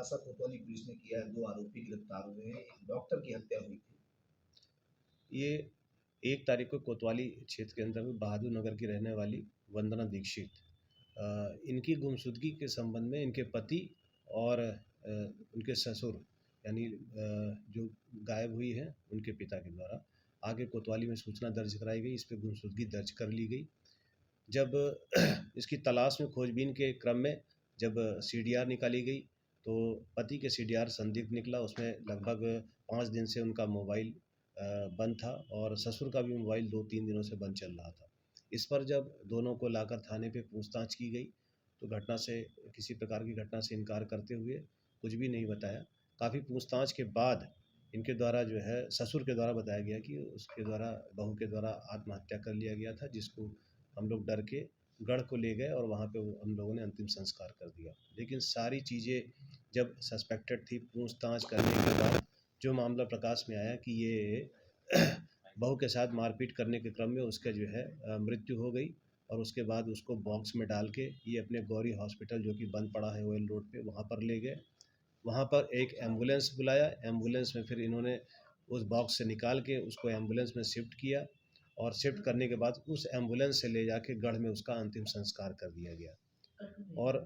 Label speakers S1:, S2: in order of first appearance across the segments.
S1: खुलासा कोतवाली पुलिस ने किया है, 2 आरोपी गिरफ्तार हुए हैं, एक डॉक्टर की हत्या हुई थी।
S2: ये 1 तारीख को कोतवाली क्षेत्र के अंतर्गत बहादुर नगर की रहने वाली वंदना दीक्षित, इनकी गुमशुदगी के संबंध में इनके पति और उनके ससुर यानी जो गायब हुई है उनके पिता के द्वारा आगे कोतवाली में सूचना दर्ज कराई गई। इस पे गुमशुदगी दर्ज कर ली गई। जब इसकी तलाश में खोजबीन के क्रम में जब सीडीआर निकाली गई तो पति के सीडीआर संदिग्ध निकला। उसमें लगभग 5 दिन से उनका मोबाइल बंद था और ससुर का भी मोबाइल 2-3 दिनों से बंद चल रहा था। इस पर जब दोनों को लाकर थाने पे पूछताछ की गई तो घटना से किसी प्रकार की घटना से इनकार करते हुए कुछ भी नहीं बताया। काफ़ी पूछताछ के बाद इनके द्वारा जो है ससुर के द्वारा बताया गया कि उसके द्वारा बहू के द्वारा आत्महत्या कर लिया गया था, जिसको हम लोग डर के गढ़ को ले गए और वहाँ पे हम लोगों ने अंतिम संस्कार कर दिया। लेकिन सारी चीज़ें जब सस्पेक्टेड थी, पूछताछ करने के बाद जो मामला प्रकाश में आया कि ये बहू के साथ मारपीट करने के क्रम में उसका जो है मृत्यु हो गई और उसके बाद उसको बॉक्स में डाल के ये अपने गौरी हॉस्पिटल जो कि बंद पड़ा है ओएल रोड पे वहाँ पर ले गए। वहाँ पर एक एम्बुलेंस बुलाया, एम्बुलेंस में फिर इन्होंने उस बॉक्स से निकाल के उसको एम्बुलेंस में शिफ्ट किया और शिफ्ट करने के बाद उस एम्बुलेंस से ले जाके गढ़ में उसका अंतिम संस्कार कर दिया गया। और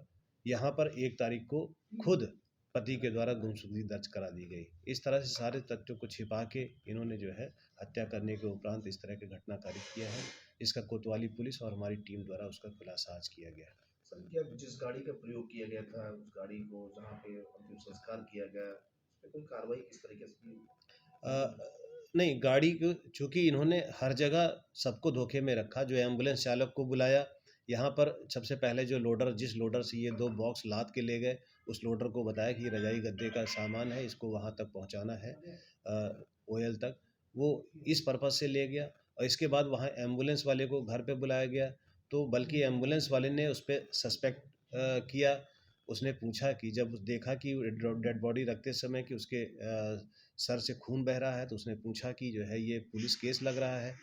S2: यहाँ पर 1 तारीख को खुद पति के द्वारा गुमशुदगी दर्ज करा दी गई। इस तरह से सारे तथ्यों को छिपा के इन्होंने जो है हत्या करने के उपरांत इस तरह की घटना कारित किया है। इसका कोतवाली पुलिस और हमारी टीम द्वारा उसका खुलासा आज किया गया।
S1: सर, क्या जिस गाड़ी का प्रयोग किया गया था, उस गाड़ी को जहाँ पे अंतिम संस्कार किया गया, उस पे कोई कार्रवाई किस तरीके से की?
S2: नहीं, गाड़ी को चूँकि इन्होंने हर जगह सबको धोखे में रखा। जो एम्बुलेंस चालक को बुलाया, यहाँ पर सबसे पहले जो लोडर जिस लोडर से ये 2 बॉक्स लाद के ले गए, उस लोडर को बताया कि रज़ाई गद्दे का सामान है, इसको वहाँ तक पहुँचाना है ओएल तक। वो इस पर्पज़ से ले गया और इसके बाद वहाँ एम्बुलेंस वाले को घर पे बुलाया गया, तो बल्कि एम्बुलेंस वाले ने उस पे सस्पेक्ट किया। उसने पूछा कि जब देखा कि डेड बॉडी रखते समय कि उसके सर से खून बह रहा है, तो उसने पूछा कि जो है ये पुलिस केस लग रहा है।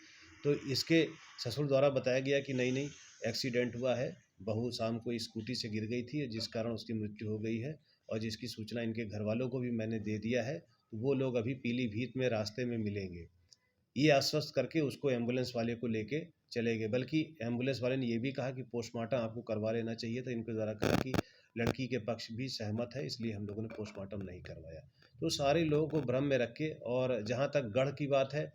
S2: तो इसके ससुर द्वारा बताया गया कि नहीं एक्सीडेंट हुआ है, बहू शाम को स्कूटी से गिर गई थी जिस कारण उसकी मृत्यु हो गई है और जिसकी सूचना इनके घर वालों को भी मैंने दे दिया है। तो वो लोग अभी पीलीभीत में रास्ते में मिलेंगे। ये आश्वस्त करके उसको एम्बुलेंस वाले को लेके चले गए। बल्कि एम्बुलेंस वाले ने ये भी कहा कि पोस्टमार्टम आपको करवा लेना चाहिए था। इनके द्वारा कहा कि लड़की के पक्ष भी सहमत है, इसलिए हम लोगों ने पोस्टमार्टम नहीं करवाया। तो सारे लोगों को भ्रम में रख के और जहाँ तक गढ़ की बात है